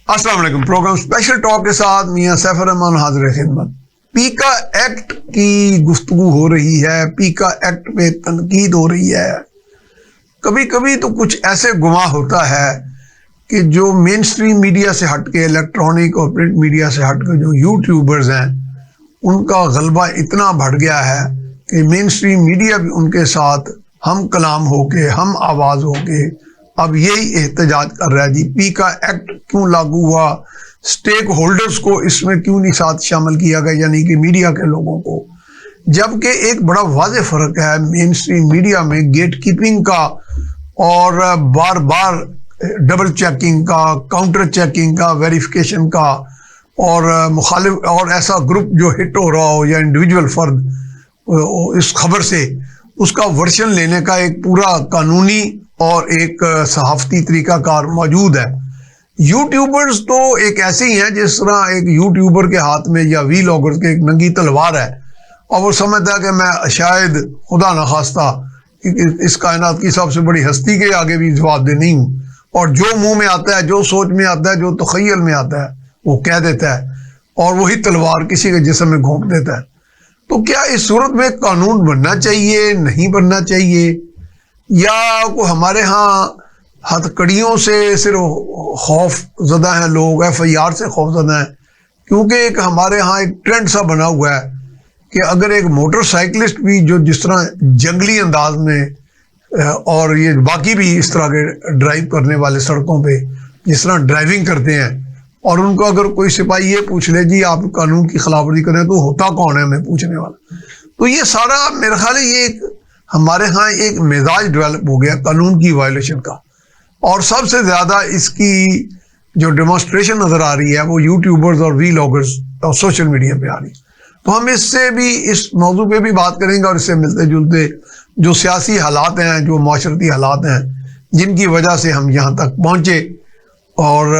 السلام علیکم. Programme special talk کے ساتھ میاں سیف الرحمان حاضر خدمت. پیکا ایکٹ کی گفتگو ہو رہی ہے, پیکا ایکٹ پہ تنقید ہو رہی ہے. کبھی کبھی تو کچھ ایسے گماں ہوتا ہے کہ جو مین سٹریم میڈیا سے ہٹ کے, الیکٹرانک اور پرنٹ میڈیا سے ہٹ کے جو یوٹیوبرز ہیں ان کا غلبہ اتنا بڑھ گیا ہے کہ مین سٹریم میڈیا بھی ان کے ساتھ ہم کلام ہو کے, ہم آواز ہو کے اب یہی احتجاج کر رہا ہے جی پیکا ایکٹ کیوں لاگو ہوا, سٹیک ہولڈرز کو اس میں کیوں نہیں ساتھ شامل کیا گیا, یعنی کہ میڈیا کے لوگوں کو. جبکہ ایک بڑا واضح فرق ہے مین سٹریم میڈیا میں گیٹ کیپنگ کا اور بار بار ڈبل چیکنگ کا, کاؤنٹر چیکنگ کا, ویریفیکیشن کا, اور مخالف اور ایسا گروپ جو ہٹ ہو رہا ہو یا انڈیویجول فرد اس خبر سے اس کا ورشن لینے کا ایک پورا قانونی اور ایک صحافتی طریقہ کار موجود ہے. یوٹیوبرز تو ایک ایسے ہی ہیں جس طرح ایک یوٹیوبر کے ہاتھ میں یا وی لاگرز کے ایک ننگی تلوار ہے اور وہ سمجھتا ہے کہ میں شاید خدا نخواستہ اس کائنات کی سب سے بڑی ہستی کے آگے بھی جواب دہ نہیں ہوں, اور جو منہ میں آتا ہے, جو سوچ میں آتا ہے, جو تخیل میں آتا ہے وہ کہہ دیتا ہے اور وہی تلوار کسی کے جسم میں گھونپ دیتا ہے. تو کیا اس صورت میں قانون بننا چاہیے, نہیں بننا چاہیے, یا کو ہمارے ہاں ہتھ کڑیوں سے صرف خوف زدہ ہیں لوگ, ایف آئی آر سے خوف زدہ ہیں؟ کیونکہ ایک ہمارے ہاں ایک ٹرینڈ سا بنا ہوا ہے کہ اگر ایک موٹر سائیکلسٹ بھی جو جس طرح جنگلی انداز میں اور یہ باقی بھی اس طرح کے ڈرائیو کرنے والے سڑکوں پہ جس طرح ڈرائیونگ کرتے ہیں, اور ان کو اگر کوئی سپاہی یہ پوچھ لے جی آپ قانون کی خلاف ورزی کریں تو ہوتا کون ہے ہمیں پوچھنے والا. تو یہ سارا میرا خیال ہے یہ ایک ہمارے ہاں ایک مزاج ڈیولپ ہو گیا قانون کی وائلیشن کا, اور سب سے زیادہ اس کی جو ڈیمونسٹریشن نظر آ رہی ہے وہ یوٹیوبرز اور وی لاگرز اور سوشل میڈیا پہ آ رہی ہے. تو ہم اس سے بھی اس موضوع پہ بھی بات کریں گے, اور اس سے ملتے جلتے جو سیاسی حالات ہیں, جو معاشرتی حالات ہیں جن کی وجہ سے ہم یہاں تک پہنچے اور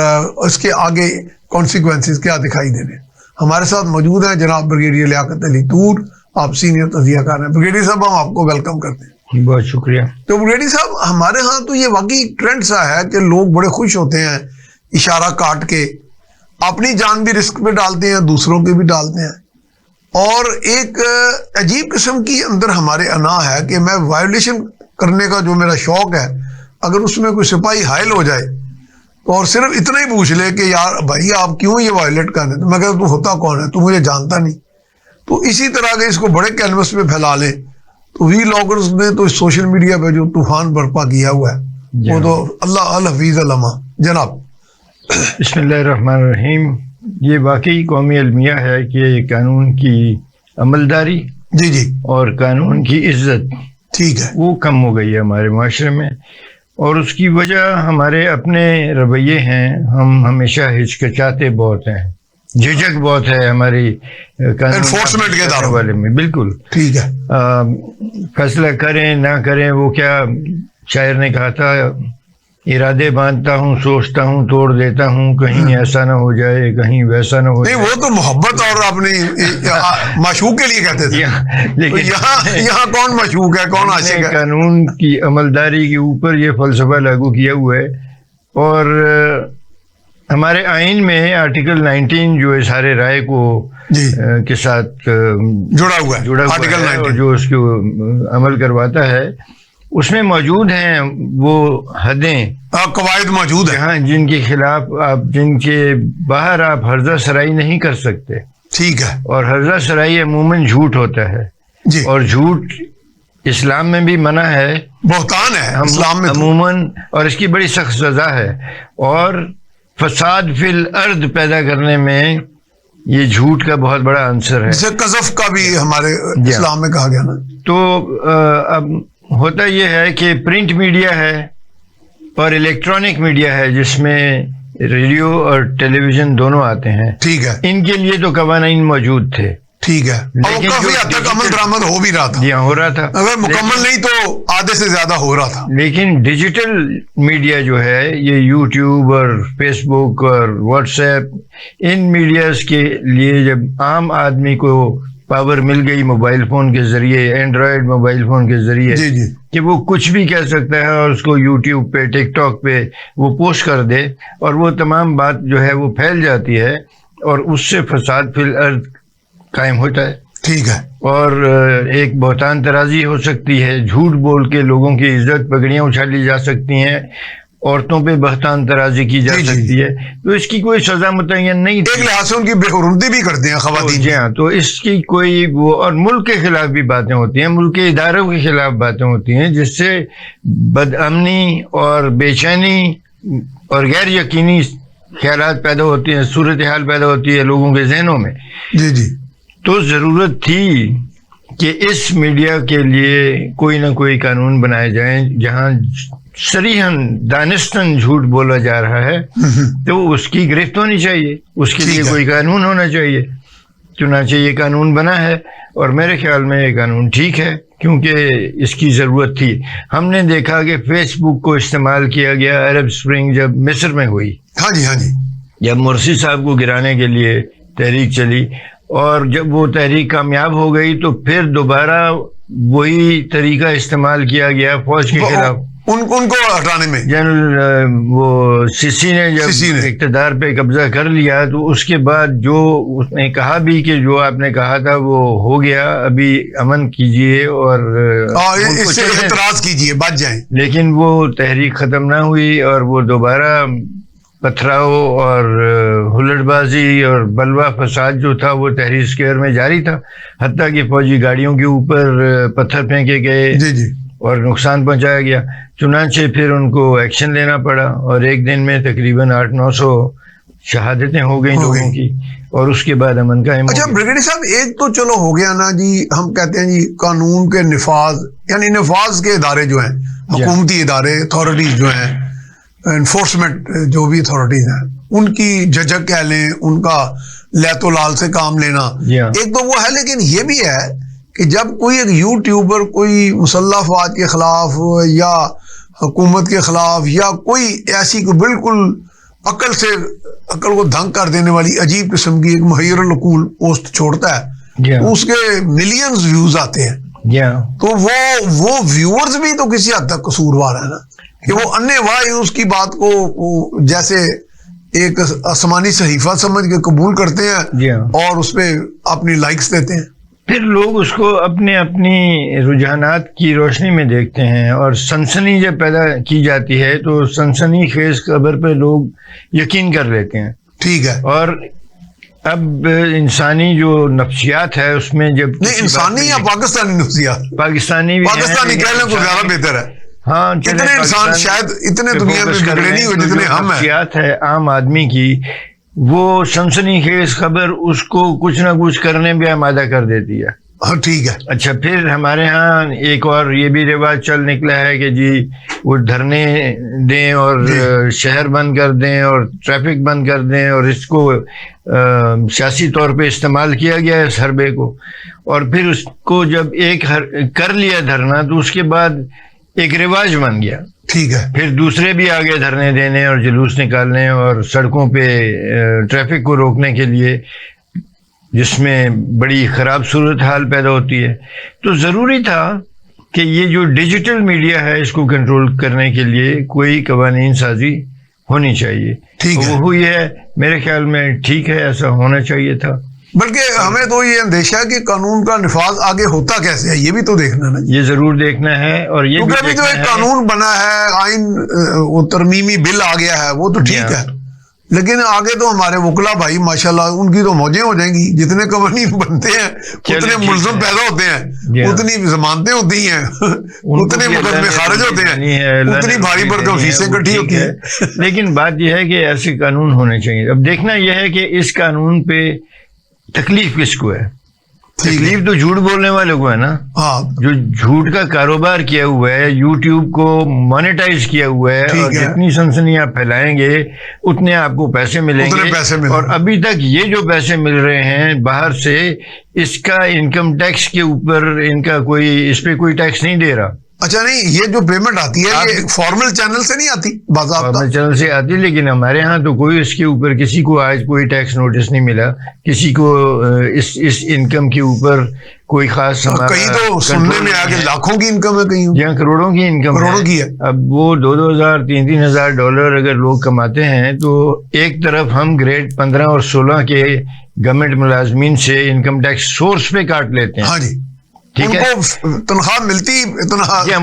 اس کے آگے کانسیکوینسز کیا دکھائی دے رہے ہیں. ہمارے ساتھ موجود ہیں جناب بریگیڈیئر لیاقت علی طور, آپ سینئر تجزیہ کار ہیں. بریگیڈیئر صاحب ہم آپ کو ویلکم کرتے ہیں. بہت شکریہ. تو بریگیڈیئر صاحب ہمارے ہاں تو یہ واقعی ٹرینڈ سا ہے کہ لوگ بڑے خوش ہوتے ہیں اشارہ کاٹ کے, اپنی جان بھی رسک پہ ڈالتے ہیں, دوسروں کے بھی ڈالتے ہیں, اور ایک عجیب قسم کی اندر ہمارے انا ہے کہ میں وائلیشن کرنے کا جو میرا شوق ہے, اگر اس میں کوئی سپاہی حائل ہو جائے اور صرف اتنا ہی پوچھ لے کہ یار بھائی آپ کیوں یہ وائلیٹ کر رہے ہیں, تو میں کہتا تو ہوتا کون ہے, تو مجھے جانتا نہیں. تو اسی طرح کے اس کو بڑے کینوس پہ پھیلا لیں. تو وی لاگرز نے تو سوشل میڈیا پہ جو طوفان برپا کیا ہوا ہے وہ تو اللہ الحفیظ علما. جناب بسم اللہ الرحمن الرحیم. یہ واقعی قومی المیہ ہے کہ قانون کی عملداری جی اور قانون کی عزت ٹھیک ہے وہ کم ہو گئی ہے ہمارے معاشرے میں, اور اس کی وجہ ہمارے اپنے رویے ہیں. ہم ہمیشہ ہچکچاتے بہت ہیں, جھجک بہت ہے ہماری انفورسمنٹ کے اداروں والے میں. بالکل ٹھیک ہے. فیصلہ کریں نہ کریں, وہ کیا شاعر نے کہا تھا, ارادے باندھتا ہوں, سوچتا ہوں, توڑ دیتا ہوں, کہیں ایسا نہ ہو جائے, کہیں ویسا نہ ہو جائے. نہیں وہ تو محبت اور اپنی معشوق کے لیے کہتے تھے, لیکن یہاں کون معشوق ہے, کون عاشق ہے. قانون کی عملداری کے اوپر یہ فلسفہ لاگو کیا ہوا ہے, اور ہمارے آئین میں آرٹیکل 19 جو اظہار رائے کو کے ساتھ جڑا ہوا ہے, آرٹیکل 19 جو اس کو عمل کرواتا ہے, اس میں موجود ہیں وہ حدیں, قواعد موجود ہیں ہاں, جن کے خلاف آپ, جن کے باہر آپ ہرزہ سرائی نہیں کر سکتے. ٹھیک ہے. اور ہرزہ سرائی عموماً جھوٹ ہوتا ہے جی, اور جھوٹ اسلام میں بھی منع ہے, بہتان ہے اسلام میں عموماً, اور اس کی بڑی سخت سزا ہے. اور فساد فی الارض پیدا کرنے میں یہ جھوٹ کا بہت بڑا عنصر ہے, جسے قذف کا بھی ہمارے اسلام میں کہا گیا نا. تو اب ہوتا یہ ہے کہ پرنٹ میڈیا ہے اور الیکٹرانک میڈیا ہے جس میں ریڈیو اور ٹیلی ویژن دونوں آتے ہیں. ٹھیک ہے. ان کے لیے تو قوانین موجود تھے. ٹھیک ہے, لیکن کافی حد تک عمل درآمد ہو بھی رہا تھا. جی ہاں, ہو رہا تھا, اگر مکمل نہیں تو آدھے سے زیادہ ہو رہا تھا. لیکن ڈیجیٹل میڈیا جو ہے, یہ یوٹیوب اور فیس بک اور واٹس ایپ, ان میڈیاز کے لیے جب عام آدمی کو پاور مل گئی موبائل فون کے ذریعے، اینڈرائڈ موبائل فون کے ذریعے، جی جی کہ وہ کچھ بھی کہہ سکتا ہے اور اس کو یوٹیوب پہ، ٹک ٹاک پہ وہ پوسٹ کر دے، اور وہ تمام بات جو ہے وہ پھیل جاتی ہے، اور اس سے فساد فی الارض قائم ہوتا ہے. ٹھیک ہے. اور ایک بہتان ترازی ہو سکتی ہے، جھوٹ بول کے لوگوں کی عزت پگڑیاں اچھالی جا سکتی ہیں، عورتوں پہ بہتان ترازی کی جا سکتی ہے. تو اس کی کوئی سزا متعین نہیں تھی. ایک لحاظ سے ان کی بے حرمتی بھی کرتے ہیں خواتین. جی ہاں، تو اس کی کوئی وہ، اور ملک کے خلاف بھی باتیں ہوتی ہیں، ملک کے اداروں کے خلاف باتیں ہوتی ہیں، جس سے بد امنی اور بے چینی اور غیر یقینی خیالات پیدا ہوتی ہیں، صورتحال پیدا ہوتی ہے لوگوں کے ذہنوں میں. جی جی. تو ضرورت تھی کہ اس میڈیا کے لیے کوئی نہ کوئی قانون بنائے جائیں جہاں صریحاً دانستاً جھوٹ بولا جا رہا ہے تو اس کی گرفت ہونی چاہیے، اس کے لیے کوئی قانون ہونا چاہیے. چنانچہ یہ قانون بنا ہے، اور میرے خیال میں یہ قانون ٹھیک ہے، کیونکہ اس کی ضرورت تھی. ہم نے دیکھا کہ فیس بک کو استعمال کیا گیا عرب اسپرنگ جب مصر میں ہوئی. ہاں جی ہاں جی. جب مرسی صاحب کو گرانے کے لیے تحریک چلی، اور جب وہ تحریک کامیاب ہو گئی تو پھر دوبارہ وہی طریقہ استعمال کیا گیا فوج کے خلاف، ان کو ہٹانے میں. جنرل وہ سیسی نے جب اقتدار پہ قبضہ کر لیا تو اس کے بعد جو اس نے کہا بھی کہ جو آپ نے کہا تھا وہ ہو گیا، ابھی امن کیجئے اور اس سے اعتراض کیجئے، بچ جائیں. لیکن وہ تحریک ختم نہ ہوئی، اور وہ دوبارہ پتھراؤ اور ہلڑ بازی اور بلوا فساد جو تھا وہ تحریر اسکوائر میں جاری تھا، حتیٰ کہ فوجی گاڑیوں کے اوپر پتھر پھینکے گئے. جی جی. اور نقصان پہنچایا گیا. چنانچہ پھر ان کو ایکشن لینا پڑا، اور ایک دن میں تقریباً 800-900 شہادتیں ہو گئیں لوگوں کی، اور اس کے بعد امن قائم. اچھا بریگیڈیئر صاحب، ایک تو چلو ہو گیا نا جی، ہم کہتے ہیں جی قانون کے نفاذ، یعنی نفاذ کے ادارے جو ہیں، حکومتی ادارے، اتھارٹیز جو ہیں، انفورسمنٹ جو بھی اتھارٹیز ہیں، ان کی جھجک کہہ لیں، ان کا لیت و لال سے کام لینا، ایک تو وہ ہے. لیکن یہ بھی ہے کہ جب کوئی ایک یوٹیوبر کوئی مسلح افواج کے خلاف یا حکومت کے خلاف یا کوئی ایسی کوئی بالکل عقل کو دھنگ کر دینے والی عجیب قسم کی ایک محیر العقول پوسٹ چھوڑتا ہے، اس کے ملینز ویوز آتے ہیں. تو وہ ویورز بھی تو کسی حد تک قصوروار ہے نا، کہ وہ انے وائی اس کی بات کو جیسے ایک آسمانی صحیفہ سمجھ کے قبول کرتے ہیں اور اس پہ اپنی لائکس دیتے ہیں. پھر لوگ اس کو اپنی رجحانات کی روشنی میں دیکھتے ہیں، اور سنسنی جب پیدا کی جاتی ہے تو سنسنی خیز خبر پہ لوگ یقین کر لیتے ہیں. ٹھیک ہے. اور اب انسانی جو نفسیات ہے اس میں جب نہیں انسانی یا پاکستانی نفسیات، پاکستانی کہنے کو زیادہ بہتر ہے. ہاں، اتنے انسان شاید اتنے دنیا میں بگڑے نہیں ہوئے جتنے ہم ہیں. نفسیات ہے عام آدمی کی، وہ سنسنی خیز خبر اس کو کچھ نہ کچھ کرنے بھی آمادہ کر دیتی ہے. ہاں ٹھیک ہے. اچھا، پھر ہمارے ہاں ایک اور یہ بھی رواج چل نکلا ہے کہ جی وہ دھرنے دیں اور شہر بند کر دیں اور ٹریفک بند کر دیں، اور اس کو سیاسی طور پہ استعمال کیا گیا ہے اس حربے کو. اور پھر اس کو جب ایک کر لیا دھرنا تو اس کے بعد ایک رواج بن گیا. ٹھیک ہے. پھر دوسرے بھی آگے دھرنے دینے اور جلوس نکالنے اور سڑکوں پہ ٹریفک کو روکنے کے لیے، جس میں بڑی خراب صورتحال پیدا ہوتی ہے. تو ضروری تھا کہ یہ جو ڈیجیٹل میڈیا ہے اس کو کنٹرول کرنے کے لیے کوئی قوانین سازی ہونی چاہیے. وہ ہوئی ہے، میرے خیال میں ٹھیک ہے، ایسا ہونا چاہیے تھا. بلکہ ہمیں تو یہ اندیشہ ہے کہ قانون کا نفاذ آگے ہوتا کیسے ہے، یہ بھی تو دیکھنا نا. یہ ضرور دیکھنا ہے. اور یہ کیونکہ ابھی جو ایک قانون بنا ہے، آئین وہ ترمیمی بل آ گیا ہے، وہ تو ٹھیک ہے، لیکن آگے تو ہمارے وکلا بھائی ماشاءاللہ ان کی تو موجیں ہو جائیں گی. جتنے قوانین بنتے ہیں اتنے ملزم پیدا ہوتے ہیں، اتنی ضمانتیں ہوتی ہیں، اتنے مقدمے خارج ہوتے ہیں، اتنی بھاری بھرکم فیسیں کٹھی ہوتی ہیں. لیکن بات یہ ہے کہ ایسے قانون ہونے چاہیے. اب دیکھنا یہ ہے کہ اس قانون پہ تکلیف کس کو ہے. تکلیف تو جھوٹ بولنے والے کو ہے نا، جو جھوٹ کا کاروبار کیا ہوا ہے، یوٹیوب کو مانیٹائز کیا ہوا ہے، اور جتنی سنسنی آپ پھیلائیں گے اتنے آپ کو پیسے ملیں گے. اور ابھی تک یہ جو پیسے مل رہے ہیں باہر سے، اس کا انکم ٹیکس کے اوپر ان کا کوئی، اس پہ کوئی ٹیکس نہیں دے رہا. اچھا نہیں، یہ جو پیمنٹ آتی ہے یہ فارمل چینل سے نہیں آتی، باضابطہ فارمل چینل سے آتی، لیکن ہمارے ہاں تو کوئی اس کے اوپر کسی کو آج کوئی ٹیکس نوٹس نہیں ملا، کسی کو اس انکم کے اوپر کوئی خاص، کہیں تو سننے میں آگے لاکھوں کی انکم ہے، کہیں جہاں کروڑوں کی انکم کروڑوں کی ہے۔ اب وہ $2,000 $3,000 ڈالر اگر لوگ کماتے ہیں تو ایک طرف ہم گریڈ 15 اور 16 کے گورنمنٹ ملازمین سے انکم ٹیکس سورس پہ کاٹ لیتے ہیں، ہاں جی، ٹھیک ہے، ان کو تنخواہ ملتی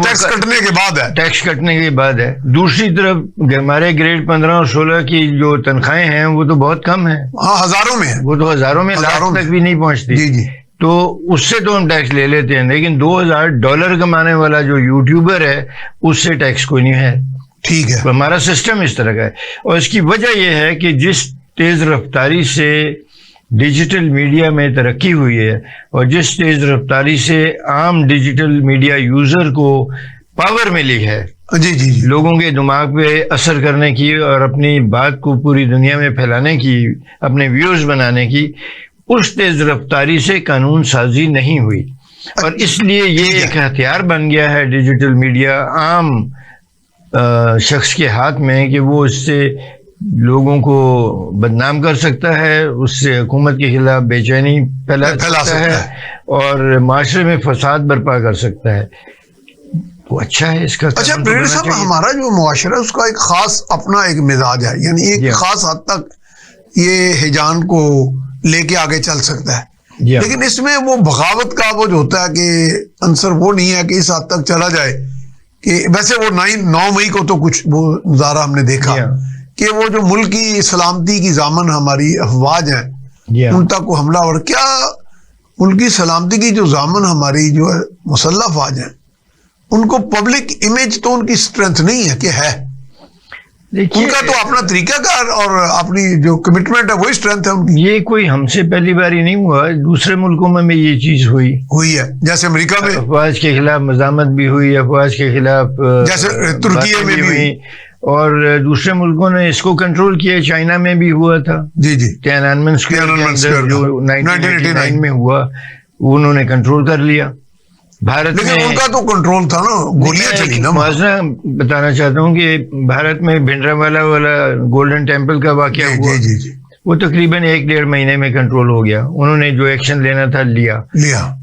ٹیکس کٹنے کے بعد ہے، ٹیکس کٹنے کے بعد ہے۔ دوسری طرف ہمارے گریڈ 15 اور 16 کی جو تنخواہیں ہیں وہ تو بہت کم ہیں، ہاں ہزاروں میں ہے، وہ تو ہزاروں میں، لاکھ تک بھی نہیں پہنچتی، جی جی، تو اس سے تو ہم ٹیکس لے لیتے ہیں، لیکن $2,000 کمانے والا جو یوٹیوبر ہے اس سے ٹیکس کوئی نہیں ہے۔ ٹھیک ہے، تو ہمارا سسٹم اس طرح کا ہے، اور اس کی وجہ یہ ہے کہ جس تیز رفتاری سے ڈیجیٹل میڈیا میں ترقی ہوئی ہے اور جس تیز رفتاری سے عام ڈیجیٹل میڈیا یوزر کو پاور ملی ہے جی جی جی، لوگوں کے دماغ پہ اثر کرنے کی اور اپنی بات کو پوری دنیا میں پھیلانے کی، اپنے ویوز بنانے کی، اس تیز رفتاری سے قانون سازی نہیں ہوئی، اور اس لیے یہ ایک ہتھیار بن گیا ہے ڈیجیٹل میڈیا عام شخص کے ہاتھ میں کہ وہ اس سے لوگوں کو بدنام کر سکتا ہے، اس سے حکومت کے خلاف بے چینی پھیلا سکتا ہے اور معاشرے میں فساد برپا کر سکتا ہے۔ وہ اچھا ہے اس کا۔ اچھا بریڈر صاحب، ہمارا جو معاشرہ اس کا ایک خاص اپنا ایک مزاج ہے، یعنی ایک خاص حد تک یہ ہیجان کو لے کے آگے چل سکتا ہے، لیکن اس میں وہ بغاوت کا وہ جو ہوتا ہے کہ عنصر وہ نہیں ہے کہ اس حد تک چلا جائے کہ ویسے وہ 9 مئی کو تو کچھ وہ نظارہ ہم نے دیکھا کہ وہ جو ملک کی سلامتی کی ضامن ہماری افواج ہیں ان تک وہ حملہ، اور کیا ملک کی سلامتی کی جو ضامن ہماری جو ہے مسلح افواج ہیں ان کو پبلک امیج تو ان کی اسٹرینتھ نہیں ہے کہ ہے، ان کا تو اپنا طریقہ کار اور اپنی جو کمٹمنٹ ہے وہی اسٹرینتھ ہے ان کی۔ یہ کوئی ہم سے پہلی باری نہیں ہوا، دوسرے ملکوں میں بھی یہ چیز ہوئی ہے، جیسے امریکہ میں افواج کے خلاف مزاحمت بھی ہوئی، افواج کے خلاف جیسے ترکی میں بھی ہوئی، اور دوسرے ملکوں نے اس کو کنٹرول کیا، چائنا میں بھی ہوا تھا، جی جی، تیانانمن اسکوائر کے اندر جو 1989 میں ہوا انہوں نے کنٹرول کر لیا۔ بھارت میں لیکن ان کا تو کنٹرول تھا نا، گولیاں چلی نا۔ موازنہ بتانا چاہتا ہوں کہ بھارت میں بھنڈرا والا گولڈن ٹیمپل کا واقعہ ہوا، جی جی، وہ تقریباً 1-1.5 مہینے میں کنٹرول ہو گیا، انہوں نے جو ایکشن لینا تھا لیا۔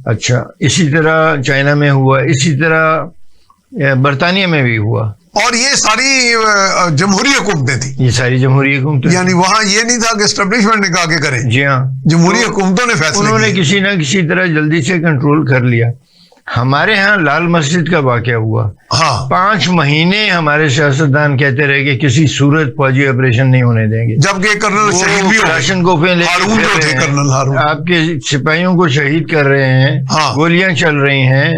اچھا، اسی طرح چائنا میں ہوا، اسی طرح برطانیہ میں بھی ہوا، اور یہ ساری جمہوری حکومتیں تھیں، یہ ساری جمہوری حکومتیں، یعنی وہاں یہ نہیں تھا کہ اسٹیبلشمنٹ نے کہا کہ کریں، جی ہاں، جمہوری حکومتوں نے فیصلہ انہوں نے کسی نہ کسی طرح جلدی سے کنٹرول کر لیا۔ ہمارے ہاں لال مسجد کا واقعہ ہوا، 5 مہینے ہمارے سیاستدان کہتے رہے کہ کسی صورت فوجی آپریشن نہیں ہونے دیں گے، جبکہ کرنل شہید بھی راشن کوفیں لے کے آپ کے سپاہیوں کو شہید کر رہے ہیں، گولیاں چل رہی ہیں،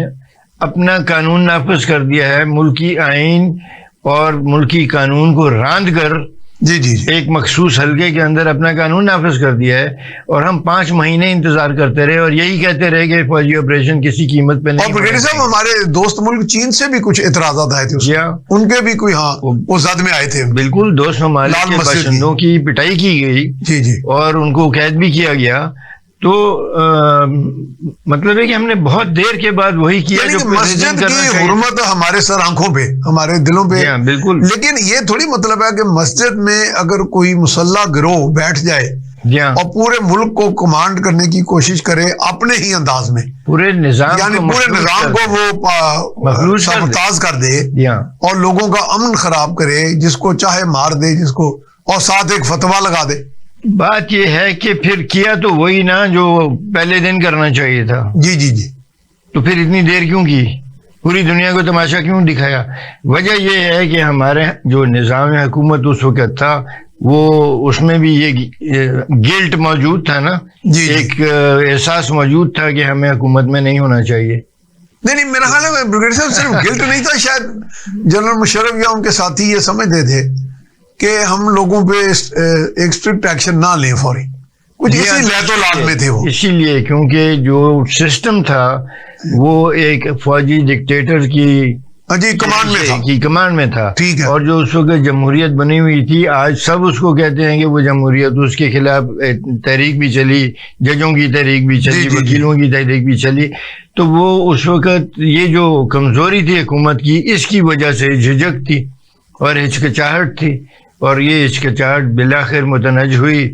اپنا قانون نافذ کر دیا ہے، ملکی آئین اور ملکی قانون کو راند کر جی جی ایک مخصوص حلقے کے اندر اپنا قانون نافذ کر دیا ہے، اور ہم 5 مہینے انتظار کرتے رہے اور یہی کہتے رہے کہ فوجی آپریشن کسی قیمت پہ نہیں۔ اور بریگیڈیئر صاحب، ہمارے دوست ملک چین سے بھی کچھ اعتراضات آئے تھے، ان کے بھی کوئی وہ زد میں آئے تھے، بالکل، دوست ممالک کے باشندوں کی پٹائی کی گئی، جی جی، اور ان کو قید بھی کیا گیا، تو مطلب ہے کہ ہم نے بہت دیر کے بعد وہی کیا جو مسجد کی حرمت ہمارے سر آنکھوں پہ، ہمارے دلوں پہ، بالکل، لیکن یہ تھوڑی مطلب ہے کہ مسجد میں اگر کوئی مسلح گروہ بیٹھ جائے اور پورے ملک کو کمانڈ کرنے کی کوشش کرے اپنے ہی انداز میں، پورے نظام، یعنی پورے نظام کو وہ سبتاز کر دے اور لوگوں کا امن خراب کرے، جس کو چاہے مار دے، جس کو، اور ساتھ ایک فتویٰ لگا دے۔ بات یہ ہے کہ پھر کیا تو وہی نا جو پہلے دن کرنا چاہیے تھا، جی جی جی، تو پھر اتنی دیر کیوں کی، پوری دنیا کو تماشا کیوں دکھایا؟ وجہ یہ ہے کہ ہمارے جو نظام حکومت اس وقت تھا وہ اس میں بھی یہ گلٹ موجود تھا نا، ایک احساس موجود تھا کہ ہمیں حکومت میں نہیں ہونا چاہیے۔ نہیں، میرا خیال ہے بریگیڈیئر صاحب صرف گلٹ نہیں تھا، شاید جنرل مشرف یا ان کے ساتھی یہ سمجھتے تھے کہ ہم لوگوں پہ ایک اسٹرکٹ ایکشن نہ لیں فوری، کچھ اسی لہت و لعب میں تھے وہ، اسی لیے کیونکہ جو سسٹم تھا وہ ایک فوجی ڈکٹیٹر کی جی کمان میں تھا، کی کمان میں تھا، ٹھیک ہے، اور جو اس وقت جمہوریت بنی ہوئی تھی، آج سب اس کو کہتے ہیں کہ وہ جمہوریت، اس کے خلاف تحریک بھی چلی، ججوں کی تحریک بھی چلی، وکیلوں کی تحریک بھی چلی، تو وہ اس وقت یہ جو کمزوری تھی حکومت کی، اس کی وجہ سے جھجک تھی اور ہچکچاہٹ تھی، اور یہ ہچکچاہٹ بالآخر متنج ہوئی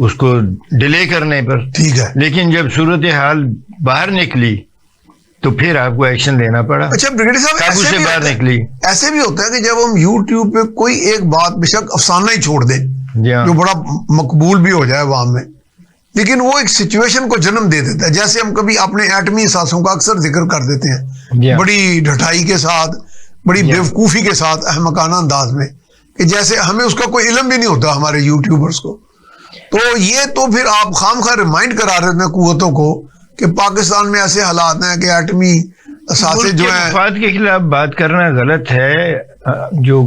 اس کو ڈیلے کرنے پر، ٹھیک ہے۔ لیکن جب صورتحال باہر نکلی تو پھر آپ کو ایکشن لینا پڑا۔ اچھا بریگیڈیئر صاحب، قابو سے باہر نکلی۔ ایسے بھی ہوتا ہے کہ جب ہم یوٹیوب پہ کوئی ایک بات بے شک افسانہ ہی چھوڑ دیں جو بڑا مقبول بھی ہو جائے عوام میں، لیکن وہ ایک سچویشن کو جنم دے دیتا ہے، جیسے ہم کبھی اپنے ایٹمی اثاثوں کا اکثر ذکر کر دیتے ہیں بڑی ڈھٹائی کے ساتھ، بڑی بیوقوفی کے ساتھ، احمقانہ انداز میں، کہ جیسے ہمیں اس کا کوئی علم بھی نہیں ہوتا ہمارے یوٹیوبرز کو۔ تو یہ تو پھر آپ خام خواہ ریمائنڈ کرا رہے ہیں قوتوں کو کہ پاکستان میں ایسے حالات ہیں کہ ایٹمی اثاثے جو ہیں، مفاد کے خلاف بات کرنا غلط ہے۔ جو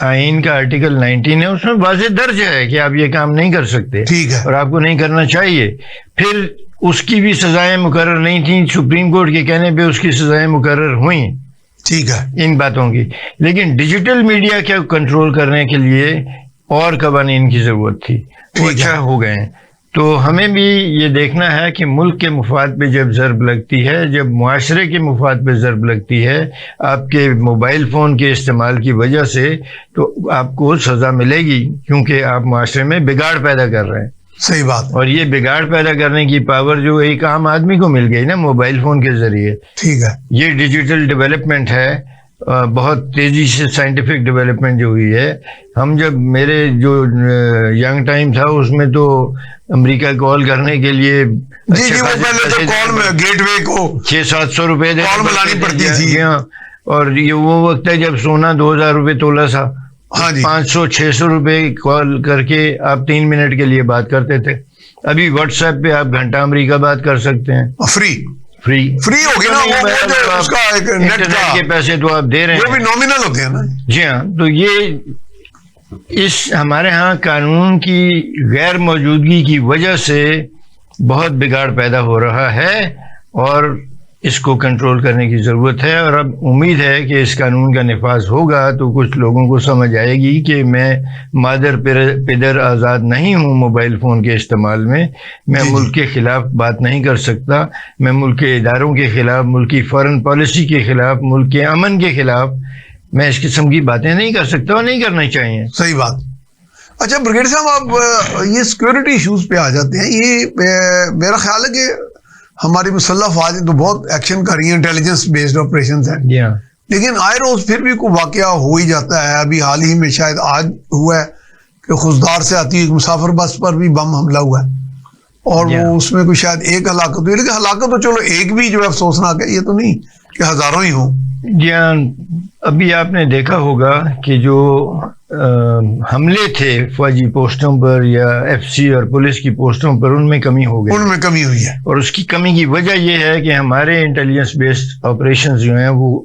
آئین کا آرٹیکل 19 ہے اس میں واضح درج ہے کہ آپ یہ کام نہیں کر سکتے، ٹھیک ہے، اور آپ کو نہیں کرنا چاہیے۔ پھر اس کی بھی سزائیں مقرر نہیں تھیں، سپریم کورٹ کے کہنے پہ اس کی سزائیں مقرر ہوئیں، ٹھیک ہے، ان باتوں کی۔ لیکن ڈیجیٹل میڈیا کے کنٹرول کرنے کے لیے اور قوانین کی ضرورت تھی، وہ اچھا ہو گئے ہیں۔ تو ہمیں بھی یہ دیکھنا ہے کہ ملک کے مفاد پہ جب ضرب لگتی ہے، جب معاشرے کے مفاد پہ ضرب لگتی ہے آپ کے موبائل فون کے استعمال کی وجہ سے، تو آپ کو سزا ملے گی، کیونکہ آپ معاشرے میں بگاڑ پیدا کر رہے ہیں۔ صحیح بات۔ اور یہ بگاڑ پیدا کرنے کی پاور جو ایک عام آدمی کو مل گئی نا موبائل فون کے ذریعے، ٹھیک ہے، یہ ڈیجیٹل ڈیولپمنٹ ہے، بہت تیزی سے سائنٹیفک ڈیولپمنٹ جو ہوئی ہے۔ ہم جب میرے جو ینگ ٹائم تھا اس میں تو امریکہ کال کرنے کے لیے جی وہ پہلے تو کال میں گیٹ وے کو 600-700 روپے کال ملانی پڑتی تھی، اور یہ وہ وقت ہے جب سونا 2000 روپے تولہ تھا، 500-600 روپے کال کر کے آپ 3 منٹ کے لیے بات کرتے تھے۔ ابھی واٹس ایپ پہ آپ گھنٹہ امریکہ بات کر سکتے ہیں، فری ہو گیا نا، وہ اس کا ایک نیٹ کے پیسے تو آپ دے رہے ہیں، وہ بھی نامینل ہوتے ہیں نا۔ جی ہاں، تو یہ اس ہمارے ہاں قانون کی غیر موجودگی کی وجہ سے بہت بگاڑ پیدا ہو رہا ہے، اور اس کو کنٹرول کرنے کی ضرورت ہے۔ اور اب امید ہے کہ اس قانون کا نفاذ ہوگا تو کچھ لوگوں کو سمجھ آئے گی کہ میں مادر پدر آزاد نہیں ہوں موبائل فون کے استعمال میں ملک کے خلاف بات نہیں کر سکتا، میں ملک کے اداروں کے خلاف، ملک کی فارن پالیسی کے خلاف، ملک کے امن کے خلاف میں اس قسم کی باتیں نہیں کر سکتا اور نہیں کرنا چاہیے۔ صحیح بات۔ اچھا بریگیڈیئر صاحب، آپ یہ سیکورٹی ایشوز پہ آ جاتے ہیں، یہ میرا خیال ہے کہ ہماری مسلح افواج تو بہت ایکشن کر رہی ہیں، انٹیلیجنس بیسڈ آپریشنز ہیں، لیکن آئے روز پھر بھی کوئی واقعہ ہو ہی جاتا ہے۔ ابھی حال ہی میں شاید آج ہوا ہے کہ خضدار سے آتی ایک مسافر بس پر بھی بم حملہ ہوا ہے، اور وہ اس میں کوئی شاید ایک ہلاکت ہوئی، لیکن ہلاکت تو چلو ایک بھی جو ہے افسوسناک ہے، یہ تو نہیں کہ ہزاروں ہی ہوں۔ جی ہاں، ابھی آپ نے دیکھا ہوگا کہ جو حملے تھے فوجی پوسٹوں پر یا ایف سی اور پولیس کی پوسٹوں پر، ان میں کمی ہو گئی، ان میں کمی ہوئی ہے، اور اس کی کمی کی وجہ یہ ہے کہ ہمارے انٹیلیجنس بیسڈ آپریشنز جو ہیں وہ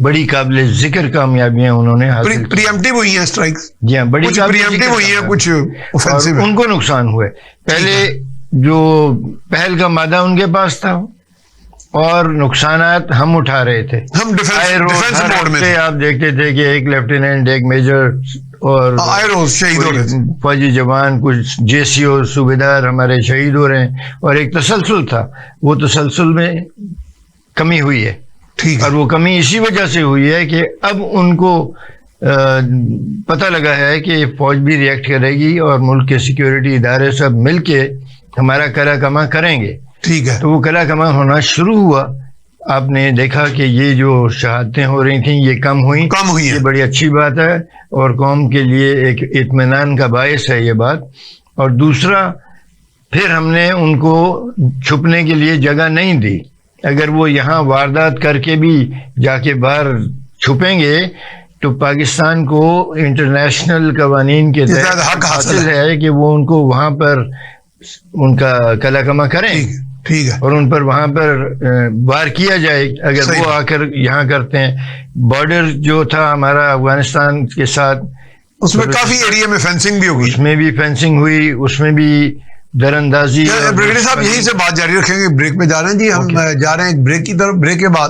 بڑی قابل ذکر کامیابیاں انہوں نے حاصل کی، پری ایمپٹیو ہوئی ہیں اسٹرائکس، جی ہاں بڑی پری ایمپٹیو ہوئی ہیں، کچھ اوفینسو، ان کو نقصان ہوئے۔ پہلے جو پہل کا مادہ ان کے پاس تھا اور نقصانات ہم اٹھا رہے تھے، ہم ڈیفنس بورڈ میں آپ دیکھتے تھے کہ ایک لیفٹیننٹ، ایک میجر اور شہید ہو رہے تھے، فوجی جوان، کچھ جے سی او صوبیدار ہمارے شہید ہو رہے ہیں، اور ایک تسلسل تھا، وہ تسلسل میں کمی ہوئی ہے، اور وہ کمی اسی وجہ سے ہوئی ہے کہ اب ان کو پتہ لگا ہے کہ فوج بھی ریئیکٹ کرے گی اور ملک کے سیکیورٹی ادارے سب مل کے ہمارا کلا کما کریں گے، ٹھیک ہے، تو وہ کلا کما ہونا شروع ہوا۔ آپ نے دیکھا کہ یہ جو شہادتیں ہو رہی تھیں یہ کم ہوئی، یہ بڑی اچھی بات ہے اور قوم کے لیے ایک اطمینان کا باعث ہے یہ بات۔ اور دوسرا، پھر ہم نے ان کو چھپنے کے لیے جگہ نہیں دی، اگر وہ یہاں واردات کر کے بھی جا کے باہر چھپیں گے تو پاکستان کو انٹرنیشنل قوانین کے تحت حق حاصل ہے کہ وہ ان کو وہاں پر ان کا کلا کما کریں، ٹھیک ہے، اور ان پر وہاں پر وار کیا جائے اگر وہ آ کر یہاں کرتے ہیں۔ بارڈر جو تھا ہمارا افغانستان کے ساتھ، اس میں کافی ایریا میں فینسنگ بھی ہوئی، اس میں بھی فینسنگ ہوئی، اس میں بھی در اندازی۔ بریگیڈیئر صاحب یہیں سے بات جاری رکھیں گے، بریک پہ جا رہے ہیں جی، ہم جا رہے ہیں ایک بریک کی طرف، بریک کے بعد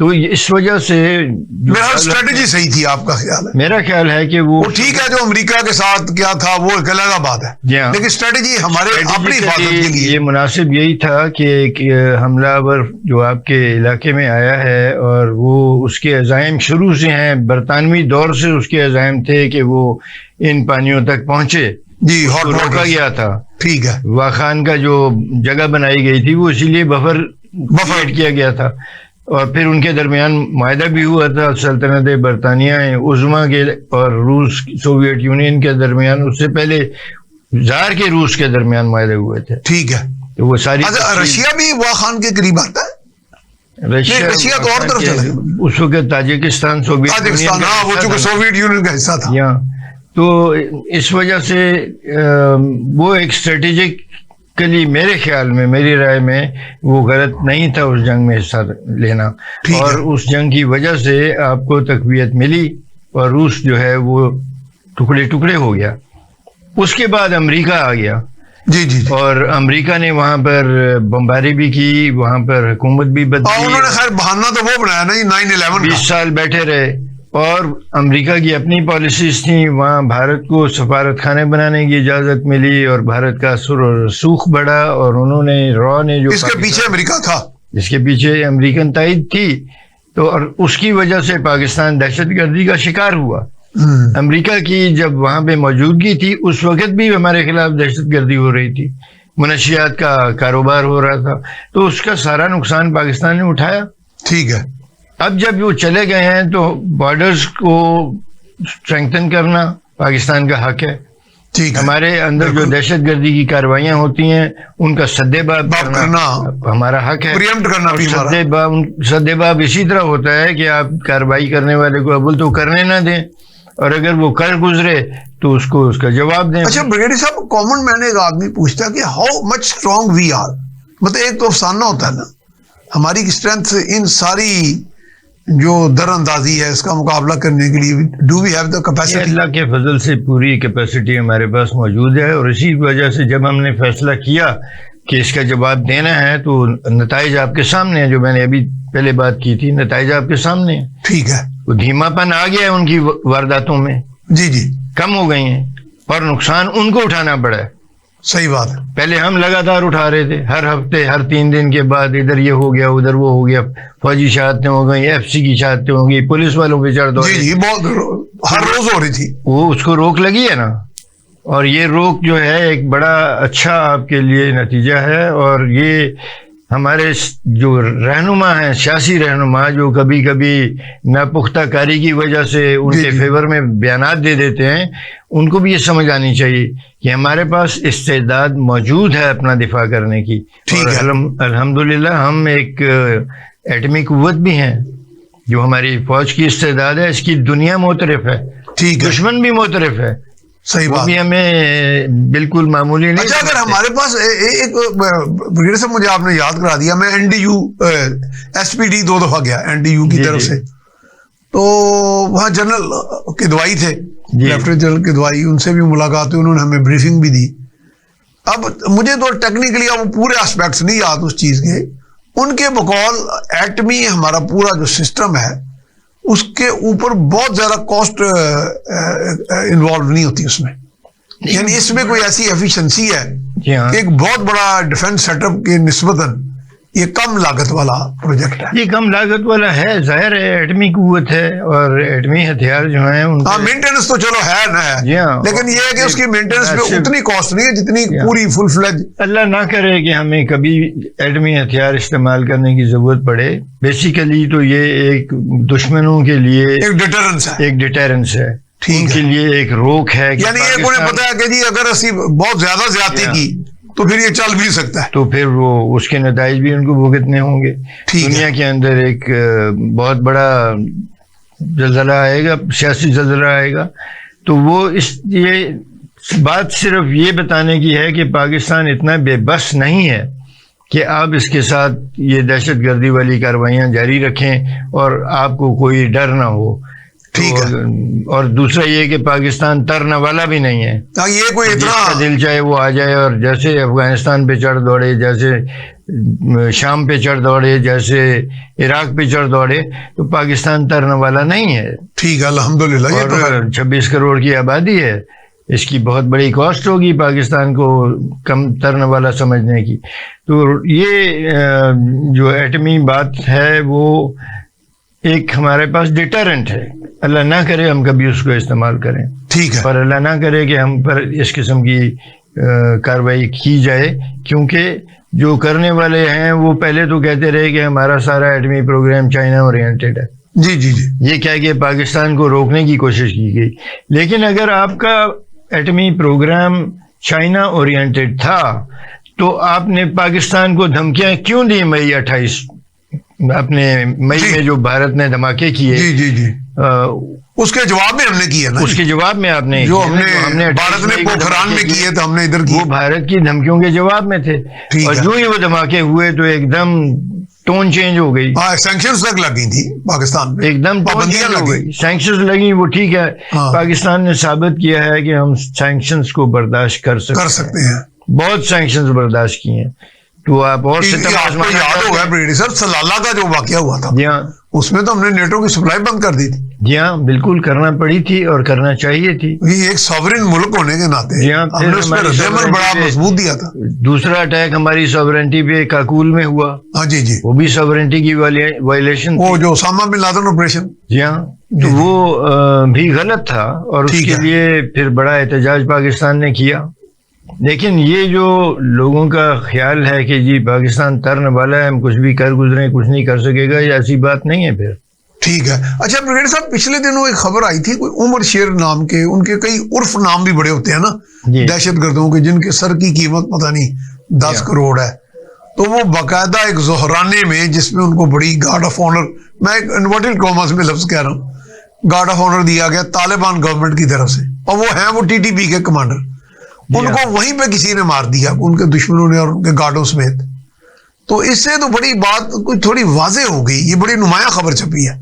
تو اس وجہ سے میرا اسٹریٹجی صحیح تھی آپ کا خیال ہے؟ میرا خیال ہے کہ وہ ٹھیک ہے جو امریکہ کے ساتھ کیا تھا وہ ایک الگ بات ہے، لیکن اسٹریٹجی ہمارے اپنی حفاظت کے لیے یہ مناسب یہی تھا کہ ایک حملہ آور جو آپ کے علاقے میں آیا ہے اور وہ اس کے عزائم شروع سے ہیں، برطانوی دور سے اس کے عزائم تھے کہ وہ ان پانیوں تک پہنچے، جی ہاٹ روکا گیا تھا. ٹھیک ہے، واخان کا جو جگہ بنائی گئی تھی وہ اسی لیے بفر کیا گیا تھا، اور پھر ان کے درمیان معاہدہ بھی ہوا تھا سلطنت برطانیہ عظمیٰ کے اور روس سوویت یونین کے درمیان، اس سے پہلے زار کے روس کے درمیان معاہدے ہوئے تھے. ٹھیک ہے، تو وہ ساری رشیا بھی واخان کے قریب آتا ہے، رشیا تو اور طرف چلا گیا اس وقت تاجکستان ہاں وہ چونکہ سوویت یونین کا حصہ تھا. تو اس وجہ سے وہ ایک اسٹریٹجکلی میرے خیال میں، میری رائے میں وہ غلط نہیں تھا اس جنگ میں حصہ لینا، اور اس جنگ کی وجہ سے آپ کو تقویت ملی اور روس جو ہے وہ ٹکڑے ٹکڑے ہو گیا. اس کے بعد امریکہ آ گیا، جی جی، اور امریکہ نے وہاں پر بمباری بھی کی، وہاں پر حکومت بھی بدلی، انہوں نے خیر بہانہ تو وہ بنایا نا 9/11 20 سال بیٹھے رہے، اور امریکہ کی اپنی پالیسیز تھیں. وہاں بھارت کو سفارت خانے بنانے کی اجازت ملی اور بھارت کا سر و رسوخ بڑھا، اور انہوں نے را نے جو اس کے پیچھے امریکہ تھا، جس کے پیچھے امریکن تائید تھی، تو اور اس کی وجہ سے پاکستان دہشت گردی کا شکار ہوا. امریکہ کی جب وہاں پہ موجودگی تھی اس وقت بھی ہمارے خلاف دہشت گردی ہو رہی تھی، منشیات کا کاروبار ہو رہا تھا، تو اس کا سارا نقصان پاکستان نے اٹھایا. ٹھیک ہے، اب جب وہ چلے گئے ہیں تو بارڈرز کو اسٹرینگتھن کرنا پاکستان کا حق ہے. ٹھیک ہے، ہمارے اندر جو دہشت گردی کی کاروائیاں ہوتی ہیں ان کا سدے باب کرنا ہمارا حق ہے. سدے باب اسی طرح ہوتا ہے کہ آپ کارروائی کرنے والے کو اول تو کرنے نہ دیں، اور اگر وہ کر گزرے تو اس کو اس کا جواب دیں. اچھا بریگیڈیئر صاحب، کامن مین ایک آدمی پوچھتا ہے کہ how much strong we are, مطلب ایک تو افسانہ ہوتا ہے نا ہماری اسٹرینتھ ان ساری جو در اندازی ہے اس کا مقابلہ کرنے کے لیے، do we have the capacity? اللہ کے فضل سے پوری کیپیسٹی ہمارے پاس موجود ہے، اور اسی وجہ سے جب ہم نے فیصلہ کیا کہ اس کا جواب دینا ہے تو نتائج آپ کے سامنے ہیں، جو میں نے ابھی پہلے بات کی تھی، نتائج آپ کے سامنے ہیں. ٹھیک ہے، وہ دھیما پن آ گیا ہے ان کی وارداتوں میں، جی جی، کم ہو گئی ہیں، اور نقصان ان کو اٹھانا پڑا ہے. صحیح بات ہے. پہلے ہم لگاتار اٹھا رہے تھے، ہر ہفتے ہر 3 دن کے بعد ادھر یہ ہو گیا ادھر وہ ہو گیا، فوجی شہادتیں ہو گئی، FCC کی شہادتیں ہو گئی، پولیس والوں پہ چڑھ دو، جی جی، بہت ہر روز ہو رہی تھی. وہ اس کو روک لگی ہے نا، اور یہ روک جو ہے ایک بڑا اچھا آپ کے لیے نتیجہ ہے. اور یہ ہمارے جو رہنما ہیں، سیاسی رہنما، جو کبھی کبھی ناپختہ کاری کی وجہ سے ان کے فیور میں بیانات دے دیتے ہیں، ان کو بھی یہ سمجھ آنی چاہیے کہ ہمارے پاس استعداد موجود ہے اپنا دفاع کرنے کی. اور الحمدللہ ہم ایک ایٹمی قوت بھی ہیں، جو ہماری فوج کی استعداد ہے اس کی دنیا معترف ہے، دشمن بھی معترف ہے. صحیح بات، بھی ہمیں بالکل معمولی نہیں. اچھا، اگر ہمارے پاس ایک بریگیڈیئر صاحب مجھے آپ نے یاد کرا دیا، میں NDU SPD 2 دفعہ گیا NDU کی طرف سے، تو وہاں جنرل کدوائی تھے، لیفٹیننٹ جنرل کدوائی، ان سے بھی ملاقات ہوئی، انہوں نے ہمیں بریفنگ بھی دی. اب مجھے تو ٹیکنیکلی اب پورے اسپیکٹس نہیں یاد اس چیز کے، ان کے بقول ایٹمی ہمارا پورا جو سسٹم ہے اس کے اوپر بہت زیادہ کاسٹ انوالو نہیں ہوتی اس میں، یعنی اس میں کوئی ایسی ایفیشنسی ہے کہ ایک بہت بڑا ڈیفنس سیٹ اپ کے نسبتاً یہ کم لاگت والا پروجیکٹ ہے. یہ کم لاگت والا ہے، ظاہر ہے ایٹمی قوت ہے، اور ایٹمی ہتھیار جو ہیں ان ہاں مینٹیننس تو چلو ہے نا ہے، لیکن یہ ہے کہ اس کی مینٹیننس میں اتنی کاسٹ نہیں ہے جتنی پوری فل فلیج. اللہ نہ کرے کہ ہمیں کبھی ایٹمی ہتھیار استعمال کرنے کی ضرورت پڑے. بیسیکلی تو یہ ایک دشمنوں کے لیے ایک ڈیٹرنس ہے، ان کے لیے ایک روک ہے. یعنی یہ انہیں پتا ہے کہ جی اگر اسی بہت زیادہ زیادتی کی تو پھر یہ چل بھی سکتا ہے، تو پھر وہ اس کے نتائج بھی ان کو بھگتنے ہوں گے. دنیا کے اندر ایک بہت بڑا زلزلہ آئے گا، سیاسی زلزلہ آئے گا، تو وہ یہ بات صرف یہ بتانے کی ہے کہ پاکستان اتنا بے بس نہیں ہے کہ آپ اس کے ساتھ یہ دہشت گردی والی کارروائیاں جاری رکھیں اور آپ کو کوئی ڈر نہ ہو. ٹھیک ہے. اور دوسرا یہ کہ پاکستان ترنے والا بھی نہیں ہے. یہ کوئی جس کا اتنا دل چاہے وہ آ جائے اور جیسے افغانستان پہ چڑھ دوڑے, جیسے شام پہ چڑھ دوڑے, جیسے عراق پہ چڑھ دوڑے, تو پاکستان ترنے والا نہیں ہے. ٹھیک ہے الحمدللہ. یہ تو اور 26 کروڑ کی آبادی ہے, اس کی بہت بڑی کاسٹ ہوگی پاکستان کو کم ترنے والا سمجھنے کی. تو یہ جو ایٹمی بات ہے وہ ایک ہمارے پاس ڈیٹرنٹ ہے. اللہ نہ کرے ہم کبھی اس کو استعمال کریں, ٹھیک ہے. اور اللہ نہ کرے کہ ہم پر اس قسم کی کارروائی کی جائے, کیونکہ جو کرنے والے ہیں وہ پہلے تو کہتے رہے کہ ہمارا سارا ایٹمی پروگرام چائنا اورینٹڈ ہے. جی جی جی. یہ کیا کہ پاکستان کو روکنے کی کوشش کی گئی. لیکن اگر آپ کا ایٹمی پروگرام چائنا اورینٹڈ تھا تو آپ نے پاکستان کو دھمکیاں کیوں دی مئی 28 اپنے مئی میں جو بھارت نے دھماکے کیے؟ جی جی جی. اس کے جواب میں ہم نے کیے نا, اس کے جواب میں آپ نے جو ہم نے بھارت نے پوکھران میں کیے تو ہم نے ادھر کیے, وہ بھارت کی دھمکیوں کے جواب میں تھے. اور جو ہی وہ دھماکے ہوئے تو ایک دم ٹون چینج ہو گئی. سینکشنز تک لگ گئی تھی پاکستان پہ, ایک دم پابندیاں ہو لگی. گئی, سینکشنز لگی, وہ ٹھیک ہے. پاکستان نے ثابت کیا ہے کہ ہم سینکشنز کو برداشت کر سکتے ہیں. بہت سینکشنز برداشت کیے ہیں. تو آپ اور آپ کو یاد ہوگا بریڈی صاحب سلالہ کا جو واقعہ ہوا تھا, جی ہاں, اس میں تو ہم نے نیٹو کی سپلائی بند کر دی تھی. جی ہاں بالکل کرنا پڑی تھی اور کرنا چاہیے تھی. یہ ایک سوورن ملک ہونے کے ناطے جی ہاں, ہم نے اس پہ ردعمل بڑا مضبوط دیا تھا. دوسرا اٹیک ہماری سوورنٹی پہ کاکول میں ہوا. ہاں جی جی, وہ بھی سوورنٹی کی وائلیشن, وہ جو اسامہ بن لادن آپریشن. جی ہاں, تو وہ بھی غلط تھا اور اس کے لیے پھر بڑا احتجاج پاکستان نے کیا. لیکن یہ جو لوگوں کا خیال ہے کہ جی پاکستان ترنے والا ہے, ہم کچھ بھی کر گزرے, کچھ نہیں کر سکے گا, یہ ایسی بات نہیں ہے. پھر ٹھیک ہے. اچھا بریگیڈ صاحب, پچھلے دنوں ایک خبر آئی تھی, کوئی عمر شیر نام کے, ان کے کئی عرف نام بھی بڑے ہوتے ہیں نا دہشت گردوں کے, جن کے سر کی قیمت پتہ نہیں 10 کروڑ ہے. تو وہ باقاعدہ ایک زہرانے میں, جس میں ان کو بڑی گارڈ آف آنر, میں ایک انورٹڈ کاماز میں لفظ کہہ رہا ہوں, گارڈ آف آنر دیا گیا طالبان گورنمنٹ کی طرف سے, اور وہ ہیں وہ TTP کے کمانڈر. ان کو وہیں پہ کسی نے مار دیا, ان کے دشمنوں نے اور ان کے گارڈوں سمیت. تو اس سے تو بڑی بات کوئی تھوڑی واضح ہو گئی, یہ بڑی نمایاں خبر چھپی ہے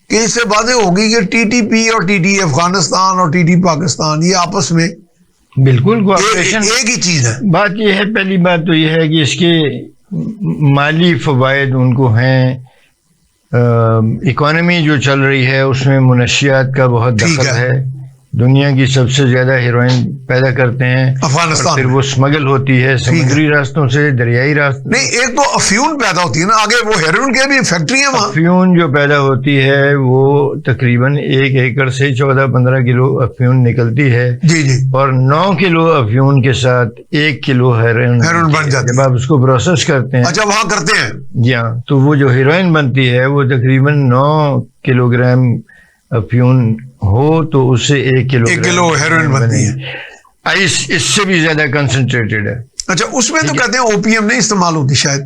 کہ اس سے واضح ہو گئی کہ TTP اور TT افغانستان اور TT پاکستان یہ آپس میں بالکل کوآپریشن ایک ہی چیز ہے. بات یہ ہے, پہلی بات تو یہ ہے کہ اس کے مالی فوائد ان کو ہیں. اکانومی جو چل رہی ہے اس میں منشیات کا بہت دخل ہے. دنیا کی سب سے زیادہ ہیروئن پیدا کرتے ہیں افغانستان, پھر وہ سمگل ہوتی ہے سمندری راستوں سے, دریائی راستوں. نہیں, ایک تو افیون پیدا ہوتی ہے نا, آگے وہ ہیروئن کے بھی فیکٹری ہے وہاں. افیون جو پیدا ہوتی ہے وہ تقریباً 1 ایکڑ سے 14-15 کلو افیون نکلتی ہے. جی جی. اور 9 کلو افیون کے ساتھ 1 کلو ہیروئن بن جاتی ہے جب آپ اس کو پروسیس کرتے ہیں. اچھا, وہاں کرتے ہیں. جی ہاں, تو وہ جو ہیروئن بنتی ہے وہ تقریباً 9 کلو گرام افیون ہو تو اس سے 1 کلو ہیروئن بنتی ہے. اس سے بھی زیادہ کنسنٹریٹڈ ہے. اچھا, اس میں تو کہتے ہیں اوپیم نہیں استعمال ہوتی شاید,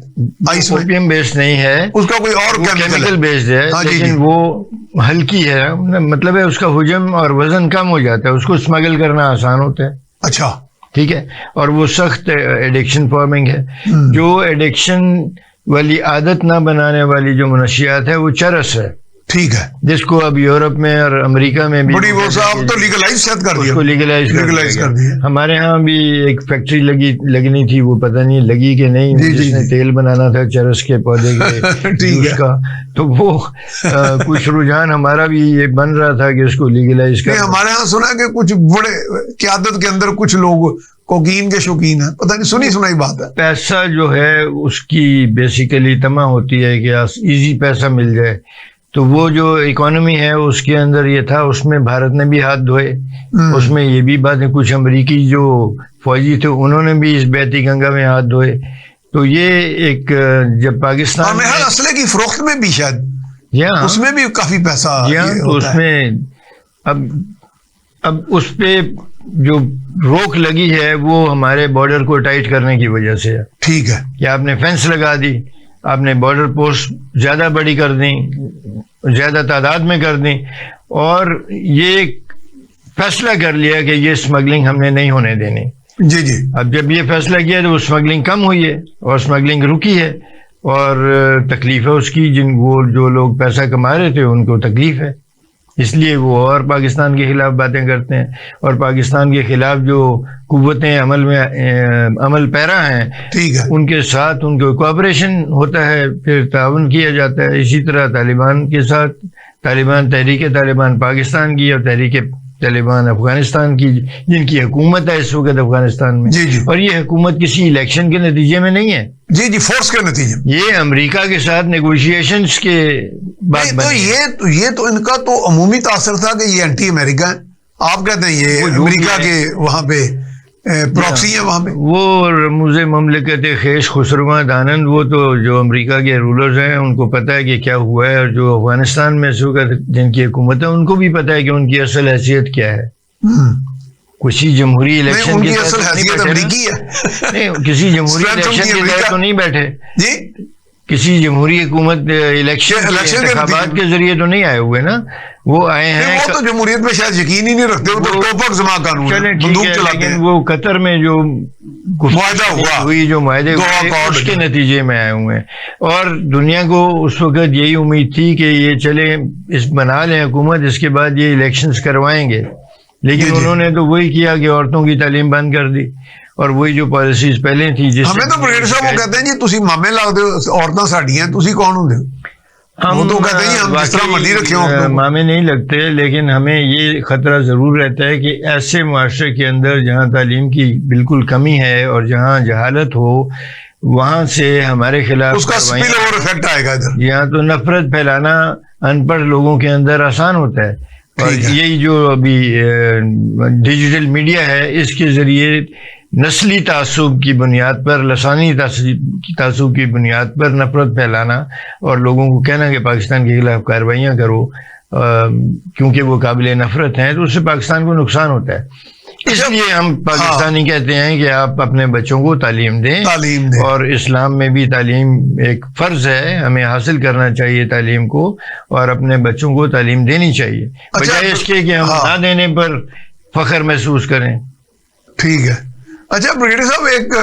اوپیم بیسڈ نہیں ہے, اس کا کوئی اور کیمیکل بیسڈ ہے, لیکن وہ ہلکی ہے. مطلب ہے اس کا حجم اور وزن کم ہو جاتا ہے, اس کو اسمگل کرنا آسان ہوتا ہے. اچھا, ٹھیک ہے. اور وہ سخت ایڈکشن فارمنگ ہے. جو ایڈکشن والی عادت نہ بنانے والی جو منشیات ہے وہ چرس ہے. ٹھیک ہے. جس کو اب یورپ میں اور امریکہ میں بھی بڑی وہ صاحب تو لیگلائز کر دیا, اس کو لیگلائز کر دیا. ہمارے ہاں بھی ایک فیکٹری لگنی تھی, وہ پتہ نہیں لگی کہ نہیں, جس نے تیل بنانا تھا چرس کے پودے کے جوس کا, تو وہ کچھ رجحان ہمارا بھی یہ بن رہا تھا کہ اس کو لیگلائز کر. ہمارے ہاں سنا کہ کچھ بڑے قیادت کے اندر کچھ لوگ کوکین کے شوقین ہیں, پتہ نہیں سنی سنائی بات ہے. پیسہ جو ہے اس کی بیسیکلی تما ہوتی ہے کہ ایزی پیسہ مل جائے. تو وہ جو اکانومی ہے اس کے اندر یہ تھا, اس میں بھارت نے بھی ہاتھ دھوئے. اس میں یہ بھی بات ہے, کچھ امریکی جو فوجی تھے انہوں نے بھی اس بیتی گنگا میں ہاتھ دھوئے. تو یہ ایک جب پاکستان میں اسلحے کی فروخت میں بھی شاید اس میں بھی کافی پیسہ تو اس میں اب اس پہ جو روک لگی ہے وہ ہمارے بارڈر کو ٹائٹ کرنے کی وجہ سے ہے. ٹھیک ہے. کہ آپ نے فینس لگا دی, آپ نے بارڈر پوسٹ زیادہ بڑی کر دیں, زیادہ تعداد میں کر دیں, اور یہ فیصلہ کر لیا کہ یہ اسمگلنگ ہم نے نہیں ہونے دینی. جی جی. اب جب یہ فیصلہ کیا تو اسمگلنگ کم ہوئی ہے اور اسمگلنگ رکی ہے, اور تکلیف ہے اس کی, وہ جو لوگ پیسہ کما رہے تھے ان کو تکلیف ہے. اس لیے وہ اور پاکستان کے خلاف باتیں کرتے ہیں، اور پاکستان کے خلاف جو قوتیں عمل پیرا ہیں ٹھیک ہے، ان کے ساتھ ان کو کوآپریشن ہوتا ہے، پھر تعاون کیا جاتا ہے. اسی طرح طالبان کے ساتھ تحریک طالبان پاکستان کی اور تحریک طالبان افغانستان کی، جن کی حکومت ہے اس وقت افغانستان میں، جی جی اور یہ حکومت کسی الیکشن کے نتیجے میں نہیں ہے، جی جی فورس کے نتیجے میں. یہ امریکہ کے ساتھ نیگوشیشنز کے بعد تو یہ تو ان کا تو عمومی تاثر تھا کہ یہ اینٹی امریکہ ہیں. آپ کہتے ہیں یہ امریکہ کے وہاں پہ پراکسی ہیں وہاں پہ. وہ رموز مملکت خیش خسرواں دانند، وہ تو جو امریکہ کے رولرز ہیں ان کو پتہ ہے کہ کیا ہوا ہے، اور جو افغانستان میں اس وقت جن کی حکومت ہے ان کو بھی پتہ ہے کہ ان کی اصل حیثیت کیا ہے. کسی جمہوری الیکشن ان کی کی اصل حیثیت امریکی ہے. نہیں، کسی جمہوری الیکشن کے تحت تو نہیں بیٹھے، جی کسی جمہوری حکومت الیکشن انتخابات کے ذریعے تو نہیں آئے ہوئے نا، وہ آئے ہیں. وہ تو جمہوریت میں شاید یقین ہی نہیں رکھتے، وہ تو ٹوپک زما قانون ہے، بندوق چلاتے ہیں. وہ قطر میں جو معاہدہ ہوئی، جو معاہدے ہوئے اس کے نتیجے میں آئے ہوئے ہیں. اور دنیا کو اس وقت یہی امید تھی کہ یہ چلے اس بنا لیں حکومت، اس کے بعد یہ الیکشنز کروائیں گے، لیکن انہوں نے تو وہی کیا کہ عورتوں کی تعلیم بند کر دی، اور وہی جو پالیسیز پہلے تھی. ہمیں تو بریگیڈ صاحب وہ کہتے ہیں جی تسی مامے لگتے ہو، عورتیں ساڈیاں، تسی کون ہوندے ہو؟ وہ تو کہتے ہیں ہم جس طرح مرضی رکھے ہوں. مامے نہیں لگتے، لیکن ہمیں یہ خطرہ ضرور رہتا ہے کہ ایسے معاشرے کے اندر جہاں تعلیم کی بالکل کمی ہے اور جہاں جہالت ہو، وہاں سے ہمارے خلاف اس کا سپل اوور ایفیکٹ آئے گا ادھر. یہاں تو نفرت پھیلانا ان پڑھ لوگوں کے اندر آسان ہوتا ہے، اور یہی جو ابھی ڈیجیٹل میڈیا ہے اس کے ذریعے نسلی تعصب کی بنیاد پر، لسانی تعصب کی بنیاد پر نفرت پھیلانا اور لوگوں کو کہنا کہ پاکستان کے خلاف کارروائیاں کرو کیونکہ وہ قابل نفرت ہیں، تو اس سے پاکستان کو نقصان ہوتا ہے. اس لیے ہم پاکستانی کہتے ہیں کہ آپ اپنے بچوں کو تعلیم دیں، اور اسلام میں بھی تعلیم ایک فرض ہے، ہمیں حاصل کرنا چاہیے تعلیم کو، اور اپنے بچوں کو تعلیم دینی چاہیے، بجائے اس کے کہ ہم نہ دینے پر فخر محسوس کریں. ٹھیک ہے. اچھا بریگیڈیئر صاحب، ایک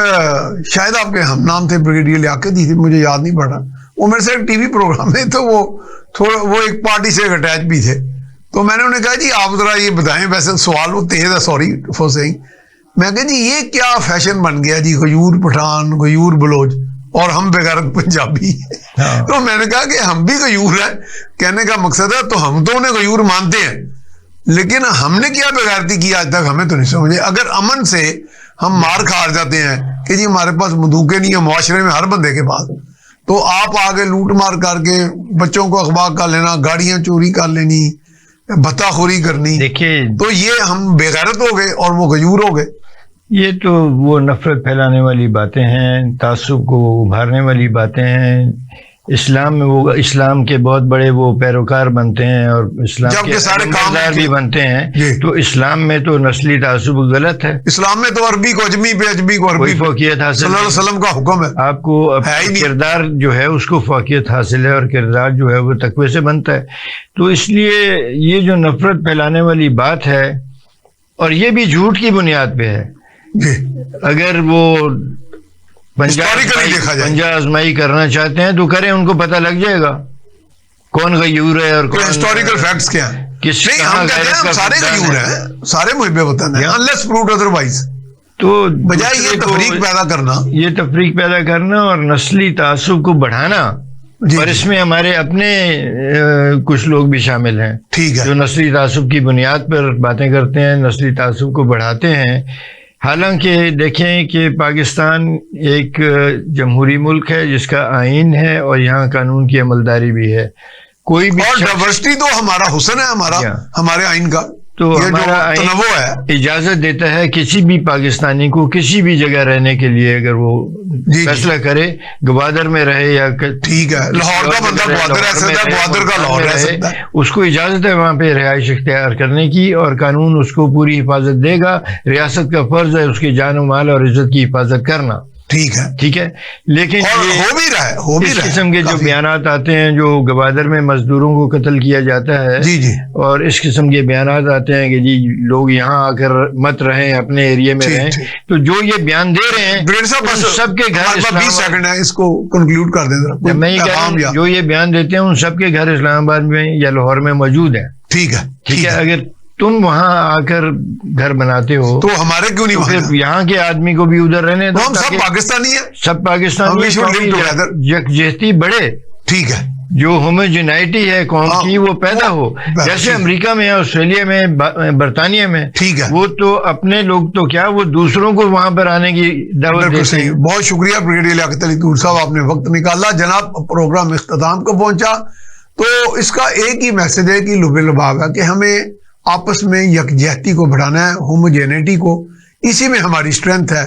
شاید آپ کے ہم نام تھے بریگیڈیئر لیاقت ہی تھی، مجھے یاد نہیں پڑا، وہ میرے سے ایک ٹی وی پروگرام میں، تو وہ ایک پارٹی سے اٹیچ بھی تھے، تو میں نے انہیں کہا جی آپ ذرا یہ بتائیں، ویسے سوال وہ تیز ہے، سوری فور سیئنگ، میں کہا جی یہ کیا فیشن بن گیا جی، غیور پٹھان، غیور بلوچ، اور ہم بغیرت پنجابی. تو میں نے کہا کہ ہم بھی غیور ہیں، کہنے کا مقصد ہے تو ہم تو انہیں غیور مانتے ہیں، لیکن ہم نے کیا بغیرتی کی آج تک ہمیں تو نہیں سمجھے. اگر امن سے ہم مار کھا جاتے ہیں کہ جی ہمارے پاس بندوقیں نہیں ہیں معاشرے میں ہر بندے کے پاس، تو آپ آگے لوٹ مار کر کے بچوں کو اغوا کر لینا، گاڑیاں چوری کر لینی، بھتہ خوری کرنی، دیکھیے تو یہ ہم بے غیرت ہو گئے اور وہ غیور ہو گئے. یہ تو وہ نفرت پھیلانے والی باتیں ہیں، تعصب کو ابھارنے والی باتیں ہیں. اسلام میں وہ اسلام کے بہت بڑے وہ پیروکار بنتے ہیں اور اسلام کے سارے بھی بنتے ہیں، تو اسلام میں تو نسلی تعصب غلط ہے. اسلام میں تو عربی کو اجمی پہ، اجمی کو عربی، فوقیت حاصل، صلی اللہ علیہ وسلم کا حکم ہے، آپ کو کردار جو ہے اس کو فوقیت حاصل ہے، اور کردار جو ہے وہ تقوی سے بنتا ہے. تو اس لیے یہ جو نفرت پھیلانے والی بات ہے، اور یہ بھی جھوٹ کی بنیاد پہ ہے. اگر وہ پنجہ آزمائی کرنا چاہتے ہیں تو کریں، ان کو پتہ لگ جائے گا کون غیور ہے اور کون ہسٹوریکل فیکٹس کیا ہیں. نہیں ہم کہتے ہیں ہم سارے غیور ہیں، سارے محب وطن ہیں، unless proved otherwise. تو بجائے یہ تفریق پیدا کرنا اور نسلی تعصب کو بڑھانا، اور اس میں ہمارے اپنے کچھ لوگ بھی شامل ہیں جو نسلی تعصب کی بنیاد پر باتیں کرتے ہیں، نسلی تعصب کو بڑھاتے ہیں. حالانکہ دیکھیں کہ پاکستان ایک جمہوری ملک ہے جس کا آئین ہے، اور یہاں قانون کی عملداری بھی ہے. کوئی بھی اور ڈائیورسٹی تو ہمارا حسن ہے، ہمارے آئین کا، تو ہمارا آئین اجازت دیتا ہے کسی بھی پاکستانی کو کسی بھی جگہ رہنے کے لیے، اگر وہ فیصلہ کرے گوادر میں رہے یا ٹھیک ہے لاہور کا بندہ گوادر رہ سکتا ہے، گوادر کا لاہور رہ سکتا ہے، اس کو اجازت ہے وہاں پہ رہائش اختیار کرنے کی، اور قانون اس کو پوری حفاظت دے گا. ریاست کا فرض ہے اس کی جان و مال اور عزت کی حفاظت کرنا. ٹھیک ہے. لیکن اس قسم کے جو بیانات آتے ہیں، جو گوادر میں مزدوروں کو قتل کیا جاتا ہے، اور اس قسم کے بیانات آتے ہیں کہ جی لوگ یہاں آ کر مت رہیں، اپنے ایریے میں رہیں، تو جو یہ بیان دے رہے ہیں سب کے گھر، 20 سیکنڈ ہے، اس کو کنکلوڈ کر دیں. میں یہ کہہ رہا ہوں جو یہ بیان دیتے ہیں ان سب کے گھر اسلام آباد میں یا لاہور میں موجود ہیں. ٹھیک ہے، ٹھیک ہے، اگر تم وہاں آ کر گھر بناتے ہو تو ہمارے کیوں نہیں تو وہاں؟ پھر یہاں کے آدمی کو بھی ادھر رہنے دو، ہم سب تاکہ پاکستانی ہیں، سب Pakistani We should live together. یکجہتی بڑھے، ٹھیک ہے، جو ہوموجینائٹی ہے قوم کی وہ پیدا ہو. جیسے امریکہ میں، آسٹریلیا میں، برطانیہ میں، ٹھیک ہے. وہ تو اپنے لوگ تو کیا، وہ دوسروں کو وہاں پر آنے کی دعوت بالکل دیتے صحیح. ہیں. بہت شکریہ بریگیڈیئر لیاقت علی طور صاحب، آپ نے وقت نکالا. جناب پروگرام اختتام کو پہنچا، تو اس کا ایک ہی میسج ہے کہ لب لباب ہے کہ ہمیں آپس میں یکجہتی کو بڑھانا ہے، ہوموجینٹی کو، اسی میں ہماری اسٹرینتھ ہے.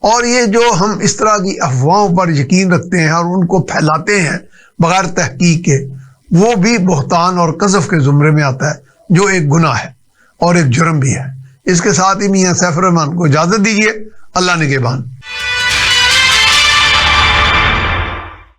اور یہ جو ہم اس طرح کی افواہوں پر یقین رکھتے ہیں اور ان کو پھیلاتے ہیں بغیر تحقیق کے، وہ بھی بہتان اور قذف کے زمرے میں آتا ہے، جو ایک گناہ ہے اور ایک جرم بھی ہے. اس کے ساتھ ہی میاں سیف الرحمان کو اجازت دیجیے. اللہ نگہبان.